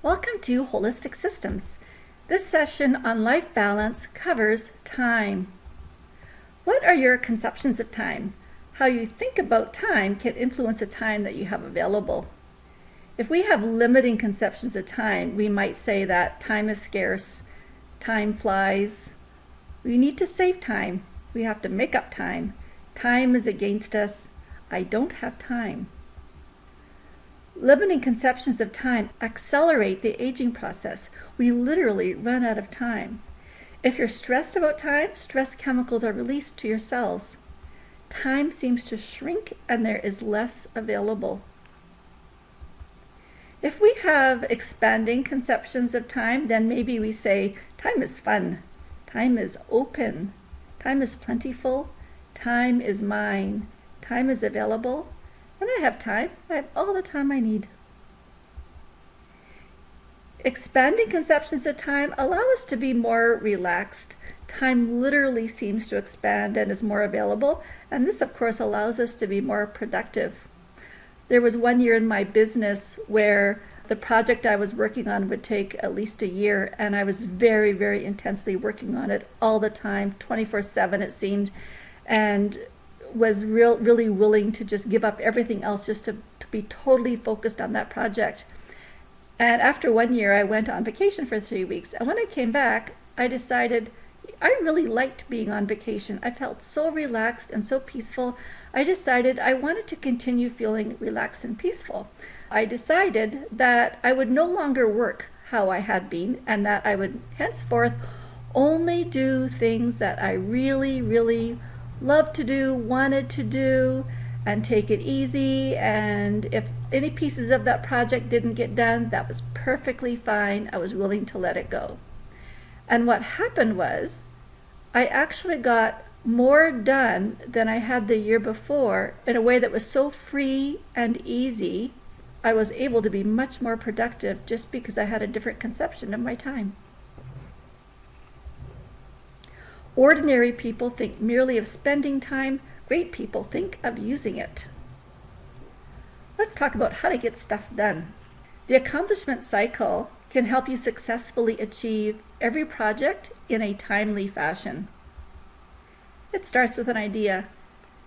Welcome to Holistic Systems. This session on life balance covers time. What are your conceptions of time? How you think about time can influence the time that you have available. If we have limiting conceptions of time, we might say that time is scarce, time flies. We need to save time. We have to make up time. Time is against us. I don't have time. Limiting conceptions of time accelerate the aging process. We literally run out of time. If you're stressed about time, stress chemicals are released to your cells. Time seems to shrink and there is less available. If we have expanding conceptions of time, then maybe we say time is fun, time is open, time is plentiful, time is mine, time is available. When I have time, I have all the time I need. Expanding conceptions of time allow us to be more relaxed. Time literally seems to expand and is more available, and this of course allows us to be more productive. There was one year in my business where the project I was working on would take at least a year, and I was very, very intensely working on it all the time, 24/7 it seemed, and was really willing to just give up everything else just to be totally focused on that project. And after 1 year, I went on vacation for 3 weeks. And when I came back, I decided I really liked being on vacation. I felt so relaxed and so peaceful. I decided I wanted to continue feeling relaxed and peaceful. I decided that I would no longer work how I had been, and that I would henceforth only do things that I really, really loved to do, wanted to do, and take it easy. And if any pieces of that project didn't get done, that was perfectly fine. I was willing to let it go. And what happened was, I actually got more done than I had the year before in a way that was so free and easy. I was able to be much more productive just because I had a different conception of my time. Ordinary people think merely of spending time. Great people think of using it. Let's talk about how to get stuff done. The accomplishment cycle can help you successfully achieve every project in a timely fashion. It starts with an idea.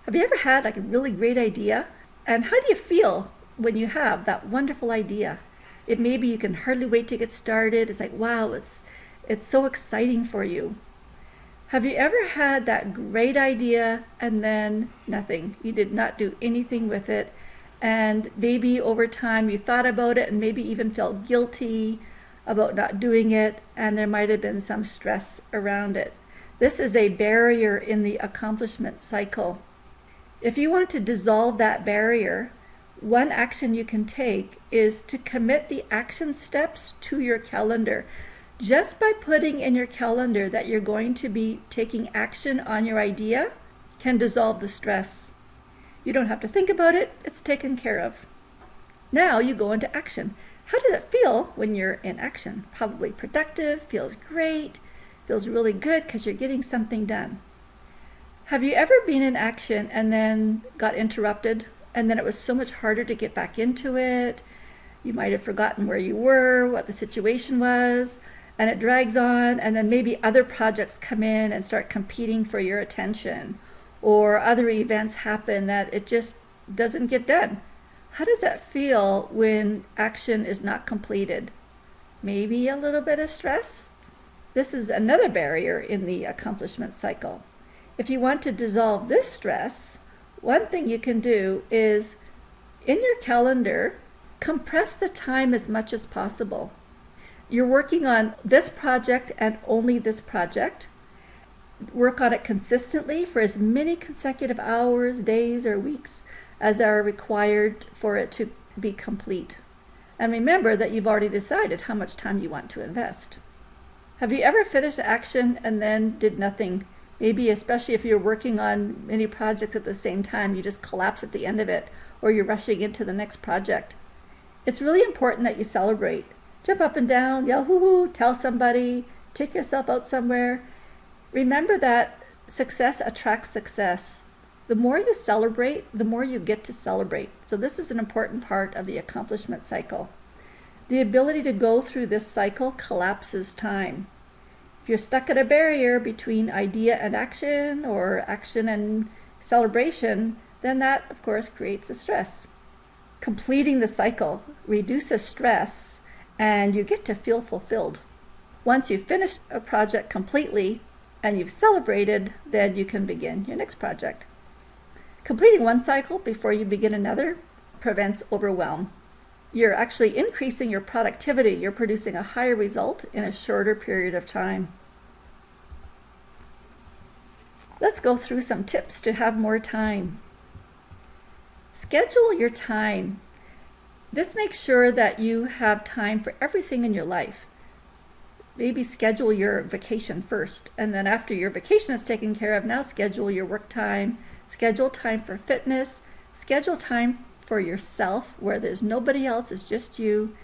Have you ever had a really great idea? And how do you feel when you have that wonderful idea? Maybe you can hardly wait to get started. It's like, wow, it's so exciting for you. Have you ever had that great idea and then nothing? You did not do anything with it, and maybe over time you thought about it and maybe even felt guilty about not doing it, and there might have been some stress around it. This is a barrier in the accomplishment cycle. If you want to dissolve that barrier, one action you can take is to commit the action steps to your calendar. Just by putting in your calendar that you're going to be taking action on your idea can dissolve the stress. You don't have to think about it, it's taken care of. Now you go into action. How does it feel when you're in action? Probably productive, feels great, feels really good because you're getting something done. Have you ever been in action and then got interrupted, and then it was so much harder to get back into it? You might have forgotten where you were, what the situation was, and it drags on, and then maybe other projects come in and start competing for your attention, or other events happen that it just doesn't get done. How does that feel when action is not completed? Maybe a little bit of stress? This is another barrier in the accomplishment cycle. If you want to dissolve this stress, one thing you can do is, in your calendar, compress the time as much as possible. You're working on this project and only this project. Work on it consistently for as many consecutive hours, days, or weeks as are required for it to be complete. And remember that you've already decided how much time you want to invest. Have you ever finished action and then did nothing? Maybe especially if you're working on many projects at the same time, you just collapse at the end of it, or you're rushing into the next project. It's really important that you celebrate. Jump up and down, yell hoo-hoo, tell somebody, take yourself out somewhere. Remember that success attracts success. The more you celebrate, the more you get to celebrate. So this is an important part of the accomplishment cycle. The ability to go through this cycle collapses time. If you're stuck at a barrier between idea and action, or action and celebration, then that, of course, creates a stress. Completing the cycle reduces stress, and you get to feel fulfilled. Once you've finished a project completely and you've celebrated, then you can begin your next project. Completing one cycle before you begin another prevents overwhelm. You're actually increasing your productivity. You're producing a higher result in a shorter period of time. Let's go through some tips to have more time. Schedule your time. This makes sure that you have time for everything in your life. Maybe schedule your vacation first, and then after your vacation is taken care of, now schedule your work time, schedule time for fitness, schedule time for yourself where there's nobody else, it's just you.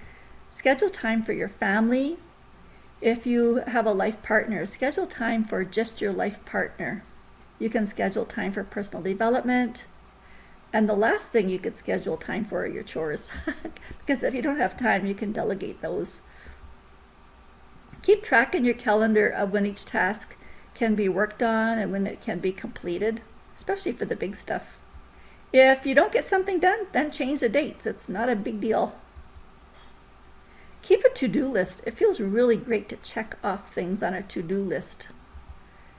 Schedule time for your family. If you have a life partner, schedule time for just your life partner. You can schedule time for personal development. And the last thing you could schedule time for are your chores. Because if you don't have time, you can delegate those. Keep track in your calendar of when each task can be worked on and when it can be completed, especially for the big stuff. If you don't get something done, then change the dates. It's not a big deal. Keep a to-do list. It feels really great to check off things on a to-do list.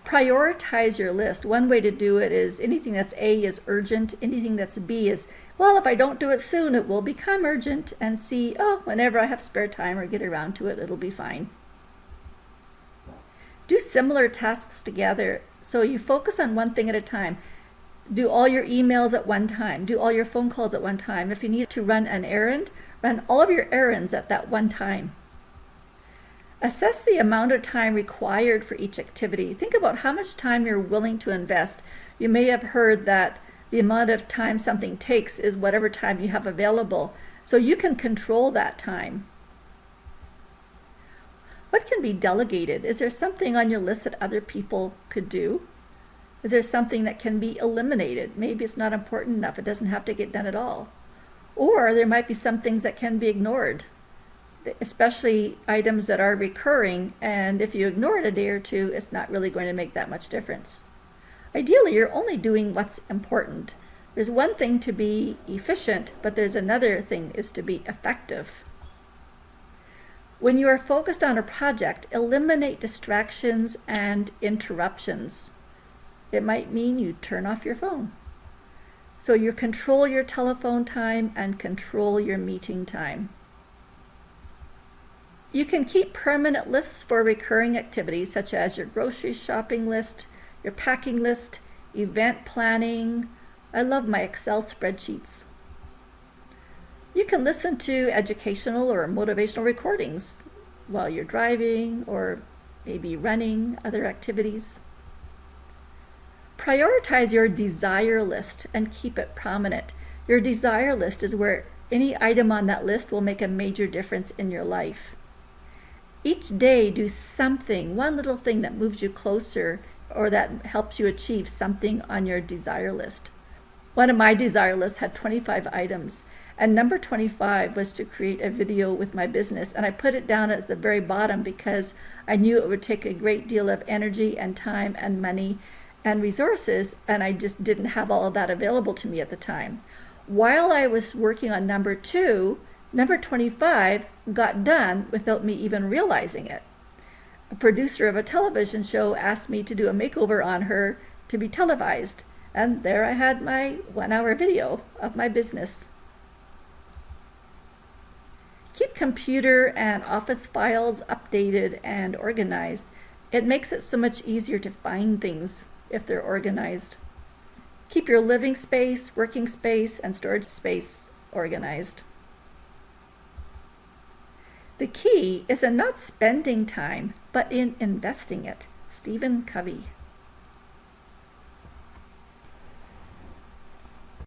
Prioritize your list. One way to do it is anything that's A is urgent. Anything that's B is, well, if I don't do it soon, it will become urgent. And C, oh, whenever I have spare time or get around to it, it'll be fine. Do similar tasks together so you focus on one thing at a time. Do all your emails at one time. Do all your phone calls at one time. If you need to run an errand, run all of your errands at that one time. Assess the amount of time required for each activity. Think about how much time you're willing to invest. You may have heard that the amount of time something takes is whatever time you have available, so you can control that time. What can be delegated? Is there something on your list that other people could do? Is there something that can be eliminated? Maybe it's not important enough. It doesn't have to get done at all. Or there might be some things that can be ignored, especially items that are recurring, and if you ignore it a day or two, it's not really going to make that much difference. Ideally, you're only doing what's important. There's one thing to be efficient, but there's another thing is to be effective. When you are focused on a project, eliminate distractions and interruptions. It might mean you turn off your phone. So you control your telephone time and control your meeting time. You can keep permanent lists for recurring activities such as your grocery shopping list, your packing list, event planning. I love my Excel spreadsheets. You can listen to educational or motivational recordings while you're driving or maybe running other activities. Prioritize your desire list and keep it prominent. Your desire list is where any item on that list will make a major difference in your life. Each day do something, one little thing that moves you closer or that helps you achieve something on your desire list. One of my desire lists had 25 items, and number 25 was to create a video with my business, and I put it down at the very bottom because I knew it would take a great deal of energy and time and money and resources, and I just didn't have all of that available to me at the time. While I was working on number 2, number 25 got done without me even realizing it. A producer of a television show asked me to do a makeover on her to be televised, and there I had my 1-hour video of my business. Keep computer and office files updated and organized. It makes it so much easier to find things if they're organized. Keep your living space, working space, and storage space organized. The key is in not spending time, but in investing it. Stephen Covey.